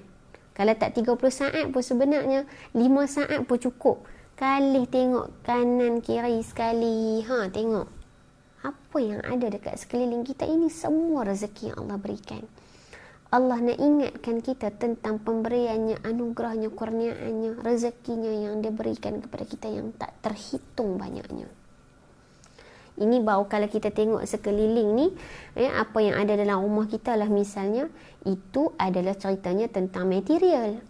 Kalau tak 30 saat pun sebenarnya 5 saat pun cukup. Kali tengok kanan kiri sekali. Tengok apa yang ada dekat sekeliling kita. Ini semua rezeki yang Allah berikan. Allah nak ingatkan kita tentang pemberiannya, anugerahnya, kurniaannya, rezekinya yang dia berikan kepada kita yang tak terhitung banyaknya. Ini baru kalau kita tengok sekeliling ni, apa yang ada dalam rumah kita lah misalnya, itu adalah ceritanya tentang material.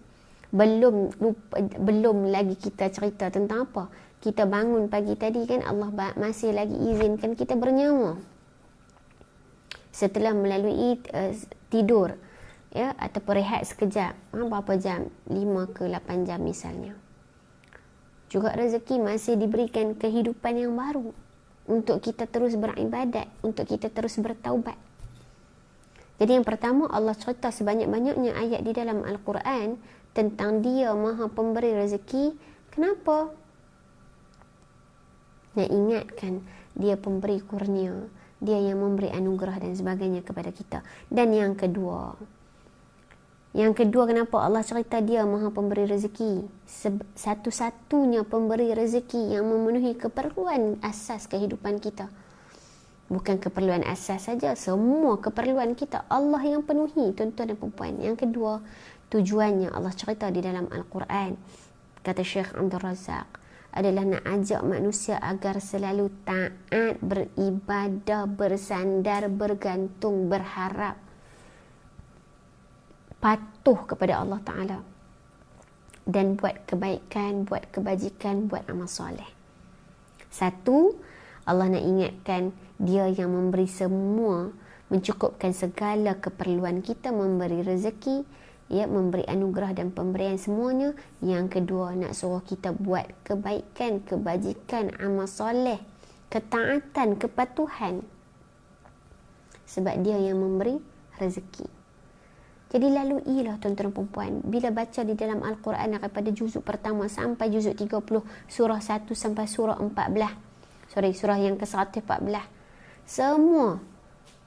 Belum lagi kita cerita tentang apa. Kita bangun pagi tadi kan, Allah masih lagi izinkan kita bernyawa. Setelah melalui tidur, ya, ataupun rehat sekejap, berapa jam? 5 ke 8 jam misalnya. Juga rezeki masih diberikan kehidupan yang baru untuk kita terus beribadat, untuk kita terus bertaubat. Jadi yang pertama, Allah cerita sebanyak-banyaknya ayat di dalam Al-Quran tentang dia maha pemberi rezeki. Kenapa? Nak ingatkan dia pemberi kurnia, dia yang memberi anugerah dan sebagainya kepada kita. Dan yang kedua, kenapa Allah cerita dia maha pemberi rezeki? Satu-satunya pemberi rezeki yang memenuhi keperluan asas kehidupan kita. Bukan keperluan asas saja, semua keperluan kita Allah yang penuhi, tuan-tuan dan puan-puan. Yang kedua, tujuannya Allah cerita di dalam Al-Quran, kata Syekh Abdul Razak, adalah nak ajak manusia agar selalu taat, beribadah, bersandar, bergantung, berharap, patuh kepada Allah Ta'ala, dan buat kebaikan, buat kebajikan, buat amal soleh. Satu, Allah nak ingatkan dia yang memberi semua, mencukupkan segala keperluan kita, memberi rezeki, ya, memberi anugerah dan pemberian semuanya. Yang kedua, nak suruh kita buat kebaikan, kebajikan, amal soleh, ketaatan, kepatuhan, sebab dia yang memberi rezeki. Jadi laluilah tuan-tuan dan puan-puan, bila baca di dalam Al-Quran daripada juzuk pertama sampai juzuk 30, surah 1 sampai surah 14, surah yang ke-114, semua,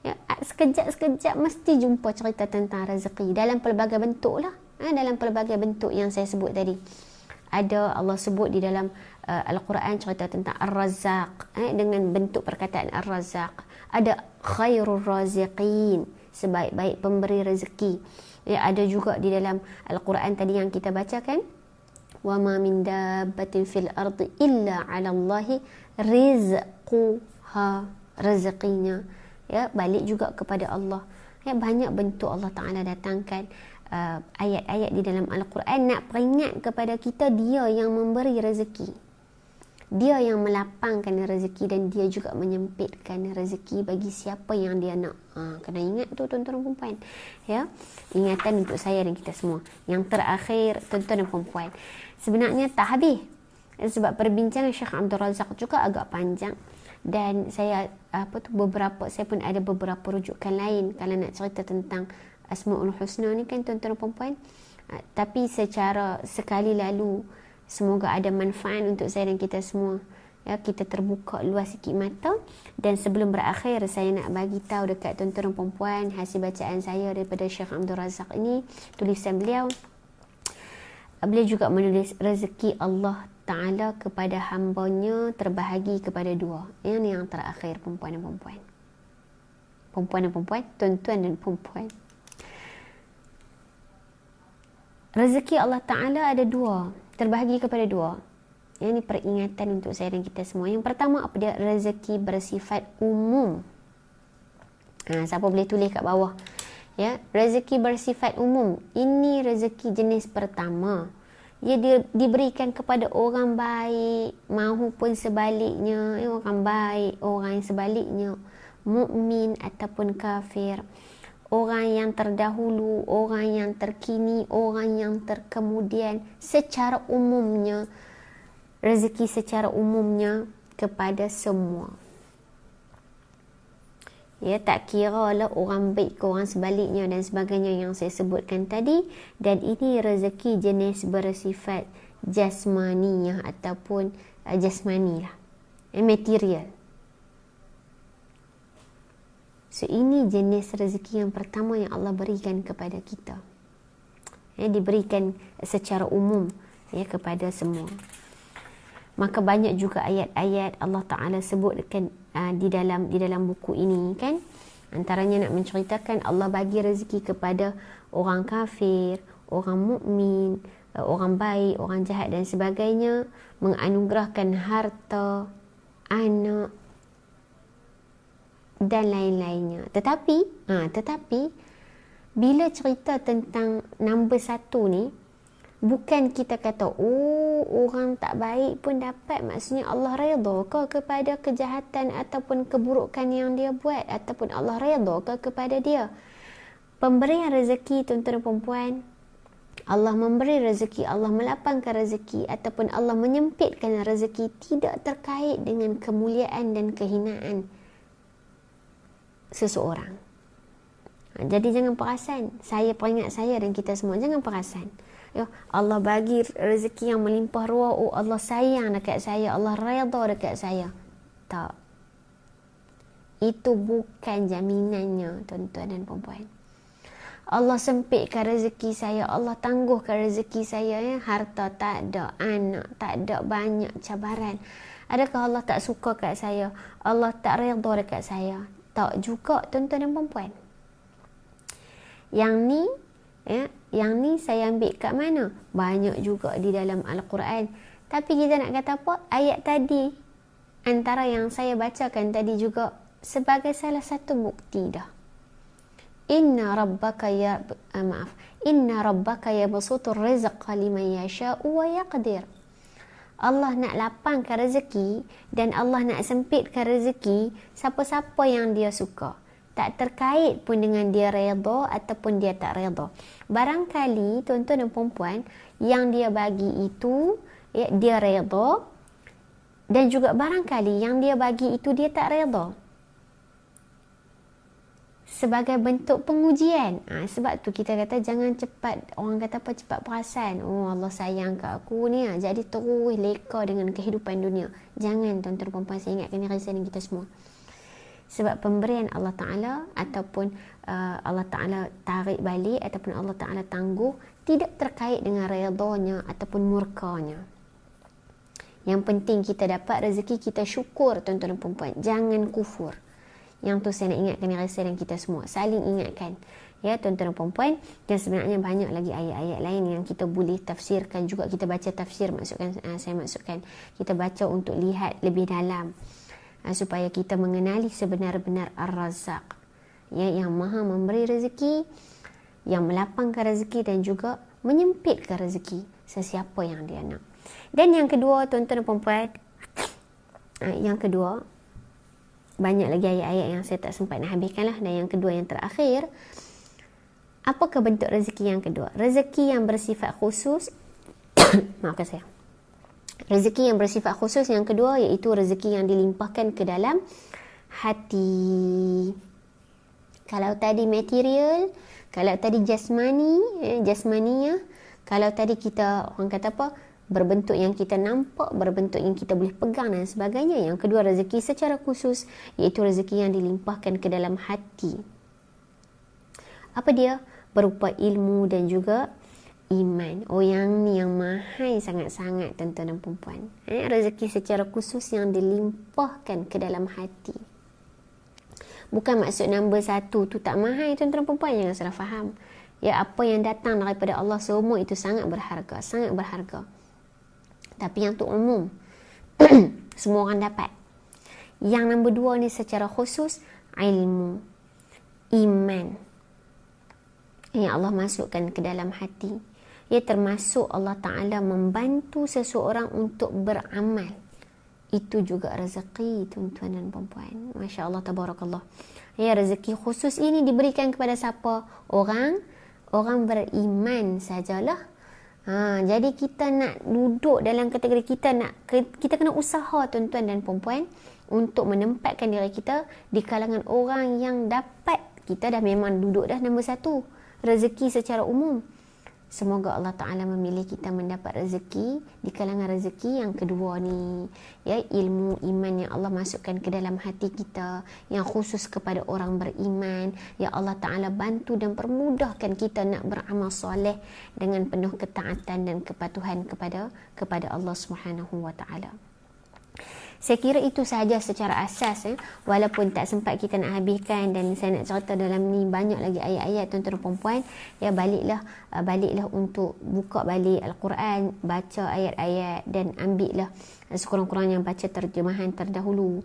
ya, sekejap-sekejap mesti jumpa cerita tentang rezeki dalam pelbagai bentuk lah. Dalam pelbagai bentuk yang saya sebut tadi. Ada Allah sebut di dalam Al-Quran cerita tentang Ar-Razzaq, dengan bentuk perkataan Ar-Razzaq. Ada khairul raziqin, sebaik-baik pemberi rezeki. Ya, ada juga di dalam Al-Quran tadi yang kita bacakan, wa ma min dabbatin fil ardi illa 'ala Allahi rizquha, rezekinya, ya, balik juga kepada Allah. Ya, banyak bentuk Allah Ta'ala datangkan ayat-ayat di dalam Al-Quran nak peringat kepada kita dia yang memberi rezeki, dia yang melapangkan rezeki, dan dia juga menyempitkan rezeki bagi siapa yang dia nak. Kena ingat tu tuan-tuan dan puan-puan, ya. Ingatan untuk saya dan kita semua. Yang terakhir tuan-tuan dan puan-puan, sebenarnya tak habis, sebab perbincangan Syekh Abdul Razak juga agak panjang, dan saya saya pun ada beberapa rujukan lain kalau nak cerita tentang Asma'ul Husna ni kan tuan-tuan dan puan-puan. Tapi secara sekali lalu, semoga ada manfaat untuk saya dan kita semua. Ya, kita terbuka luas sikit mata. Dan sebelum berakhir, saya nak bagi tahu dekat tuan-tuan dan puan-puan hasil bacaan saya daripada Syekh Abdul Razak ini, tulisan beliau. Beliau juga menulis rezeki Allah Ta'ala kepada hambanya terbahagi kepada dua. Yang yang terakhir, perempuan dan perempuan. Perempuan dan perempuan, tuan-tuan dan perempuan. Rezeki Allah Ta'ala ada dua, terbahagi kepada dua. Ini peringatan untuk saya dan kita semua. Yang pertama, apa dia? Rezeki bersifat umum. Siapa boleh tulis kat bawah, ya, rezeki bersifat umum. Ini rezeki jenis pertama. Ia diberikan kepada orang baik, mahupun sebaliknya, orang baik, orang yang sebaliknya, mukmin ataupun kafir, orang yang terdahulu, orang yang terkini, orang yang terkemudian, secara umumnya, rezeki secara umumnya kepada semua. Ya, tak kira lah orang baik ke orang sebaliknya dan sebagainya yang saya sebutkan tadi. Dan ini rezeki jenis bersifat jasmaniyah ataupun jasmani lah, material. So ini jenis rezeki yang pertama yang Allah berikan kepada kita, diberikan secara umum kepada semua. Maka banyak juga ayat-ayat Allah Ta'ala sebutkan di dalam buku ini kan. Antaranya nak menceritakan Allah bagi rezeki kepada orang kafir, orang mukmin, orang baik, orang jahat dan sebagainya, menganugerahkan harta, anak dan lain-lainnya. Tetapi bila cerita tentang nombor 1 ni, bukan kita kata orang tak baik pun dapat, maksudnya Allah redha ke kepada kejahatan ataupun keburukan yang dia buat, ataupun Allah redha ke kepada dia. Pemberian rezeki tuan-tuan dan puan, Allah memberi rezeki, Allah melapangkan rezeki ataupun Allah menyempitkan rezeki tidak terkait dengan kemuliaan dan kehinaan seseorang. Jadi jangan perasan, saya peringat saya dan kita semua, jangan perasan Allah bagi rezeki yang melimpah ruah, Allah sayang dekat saya, Allah redha dekat saya. Tak, itu bukan jaminannya tuan-tuan dan puan-puan. Allah sempitkan rezeki saya, Allah tangguhkan rezeki saya, harta tak ada, anak tak ada, banyak cabaran. Adakah Allah tak suka kat saya? Allah tak redha dekat saya? Tak juga tuan-tuan dan puan-puan. Yang ni saya ambil kat mana? Banyak juga di dalam Al-Quran. Tapi kita nak kata apa? Ayat tadi, antara yang saya bacakan tadi juga sebagai salah satu bukti dah. Inna rabbaka yabsutur rizqa liman yasha'u wa yaqdir. Allah nak lapangkan rezeki dan Allah nak sempitkan rezeki siapa-siapa yang dia suka. Tak terkait pun dengan dia redha ataupun dia tak redha. Barangkali tuan-tuan dan puan-puan yang dia bagi itu dia redha, dan juga barangkali yang dia bagi itu dia tak redha. Sebagai bentuk pengujian. Sebab tu kita kata jangan cepat, orang kata apa, cepat perasan. Allah sayang kat aku ni, jadi terus leka dengan kehidupan dunia. Jangan tuan-tuan dan puan-puan, saya ingatkan ini rasa kita semua. Sebab pemberian Allah Ta'ala ataupun Allah Ta'ala tarik balik ataupun Allah Ta'ala tangguh tidak terkait dengan redanya ataupun murkanya. Yang penting kita dapat rezeki, kita syukur tuan-tuan dan puan-puan. Jangan kufur. Yang tu saya nak ingatkan rasa dan kita semua. Saling ingatkan. Ya tuan-tuan dan puan-puan. Dan sebenarnya banyak lagi ayat-ayat lain yang kita boleh tafsirkan juga. Kita baca tafsir, saya maksudkan. Kita baca untuk lihat lebih dalam. Supaya kita mengenali sebenar-benar Ar-Razzaq, yang maha memberi rezeki, yang melapangkan rezeki dan juga menyempitkan rezeki sesiapa yang dia nak. Dan yang kedua tuan-tuan dan puan-puan, yang kedua, banyak lagi ayat-ayat yang saya tak sempat nak habiskan lah. Dan yang kedua, yang terakhir, apakah bentuk rezeki yang kedua? Rezeki yang bersifat khusus maafkan saya, rezeki yang bersifat khusus yang kedua, iaitu rezeki yang dilimpahkan ke dalam hati. Kalau tadi material, kalau tadi jasmaniyah, kalau tadi kita orang kata apa, berbentuk yang kita nampak, berbentuk yang kita boleh pegang dan sebagainya. Yang kedua, rezeki secara khusus, iaitu rezeki yang dilimpahkan ke dalam hati. Apa dia? Berupa ilmu dan juga iman. Yang ni yang mahal sangat-sangat tuan-tuan dan puan-puan. Rezeki secara khusus yang dilimpahkan ke dalam hati. Bukan maksud nombor 1 tu tak mahal tuan-tuan dan puan-puan, jangan salah faham. Apa yang datang daripada Allah semua itu sangat berharga, sangat berharga. Tapi yang tu umum. Semua orang dapat. Yang nombor 2 ni secara khusus, ilmu, iman, yang Allah masukkan ke dalam hati. Termasuk Allah Ta'ala membantu seseorang untuk beramal. itu juga rezeki tuan-tuan dan puan-puan. Masya Allah, tabarakallah. Ya, rezeki khusus ini diberikan kepada siapa? Orang beriman sajalah. Jadi kita nak duduk dalam kategori kita kena usaha tuan-tuan dan puan-puan untuk menempatkan diri kita di kalangan orang yang dapat. Kita dah memang duduk dah nombor 1 rezeki secara umum. Semoga Allah Ta'ala memilih kita mendapat rezeki di kalangan rezeki yang kedua ni, ya, ilmu iman yang Allah masukkan ke dalam hati kita, yang khusus kepada orang beriman. Ya Allah Ta'ala bantu dan permudahkan kita nak beramal soleh dengan penuh ketaatan dan kepatuhan kepada Allah Subhanahu wa Ta'ala. Saya kira itu sahaja secara asas, walaupun tak sempat kita nak habiskan, dan saya nak cerita dalam ni banyak lagi ayat-ayat tuan-tuan dan puan-puan. Ya, baliklah untuk buka balik Al-Quran, baca ayat-ayat dan ambillah sekurang-kurangnya baca terjemahan terdahulu.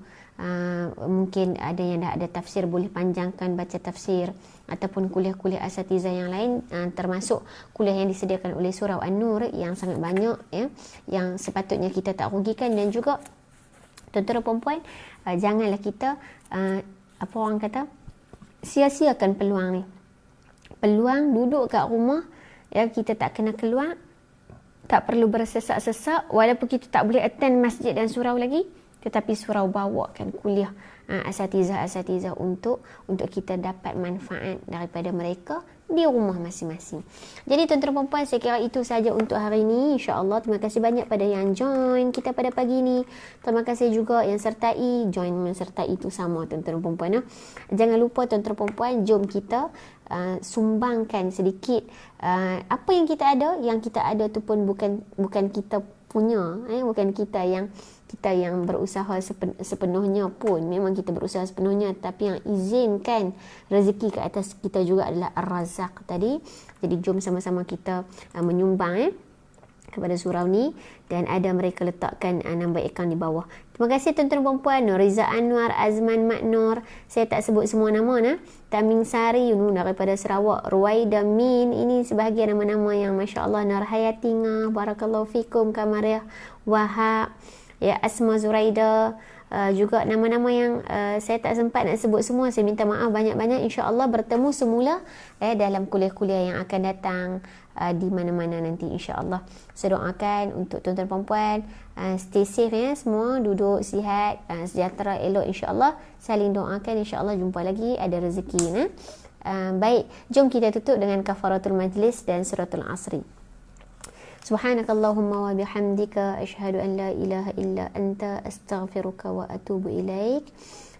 Mungkin ada yang dah ada tafsir, boleh panjangkan baca tafsir, ataupun kuliah-kuliah asatizah yang lain, termasuk kuliah yang disediakan oleh Surau An-Nur yang sangat banyak, ya, yang sepatutnya kita tak rugikan. Dan juga tuan-tuan dan puan-puan, janganlah kita apa orang kata, sia-siakan peluang ni. Peluang duduk kat rumah, ya, kita tak kena keluar, tak perlu bersesak-sesak, walaupun kita tak boleh attend masjid dan surau lagi, tetapi surau bawakan kuliah asatizah untuk kita dapat manfaat daripada mereka di rumah masing-masing. Jadi tuan-tuan dan puan-puan, saya kira itu saja untuk hari ini, insya-Allah. Terima kasih banyak pada yang join kita pada pagi ni. Terima kasih juga yang sertai, join mensertai itu sama tuan-tuan dan puan-puan. Jangan lupa tuan-tuan dan puan-puan, jom kita sumbangkan sedikit apa yang kita ada. Yang kita ada tu pun bukan kita punya, bukan kita yang berusaha sepenuhnya pun. Memang kita berusaha sepenuhnya, tapi yang izinkan rezeki ke atas kita juga adalah Ar-Razzaq tadi. Jadi jom sama-sama kita menyumbang kepada surau ni, dan ada mereka letakkan nombor akaun di bawah. Terima kasih tuan-tuan dan puan-puan. Nuriza Anwar, Azman Maknur, saya tak sebut semua nama, Taming Sari daripada Sarawak, Ruwaida Min, ini sebahagian nama-nama yang masya-Allah. Nur Hayati Ngah, barakallahu fikum. Kamariah Wahab, ya, Asma Zuraida, juga nama-nama yang saya tak sempat nak sebut semua. Saya minta maaf banyak-banyak. InsyaAllah bertemu semula dalam kuliah-kuliah yang akan datang di mana-mana nanti, insyaAllah. Saya doakan untuk tuan-tuan perempuan stay safe, ya, semua duduk sihat, sejahtera, elok, insyaAllah. Saling doakan, insyaAllah jumpa lagi, ada rezeki. Baik, jom kita tutup dengan kafaratul majlis dan suratul asri. Subhanakallahumma wa bihamdika asyhadu an la ilaha illa anta astaghfiruka wa atubu ilaik.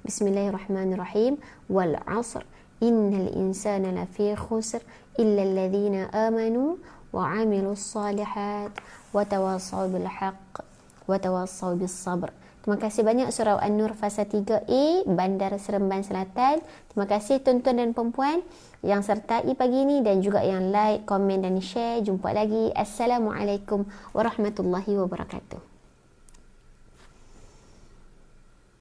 Bismillahirrahmanirrahim. Wal 'asr innal insana lafi khusr illa alladhina amanu wa 'amilus salihat wa tawassaw bil haqq wa tawassaw bis sabr. Terima kasih banyak Surau An-Nur Fasa 3A, Bandar Seremban Selatan. Terima kasih tuan-tuan dan perempuan yang sertai pagi ini dan juga yang like, komen dan share. Jumpa lagi. Assalamualaikum warahmatullahi wabarakatuh.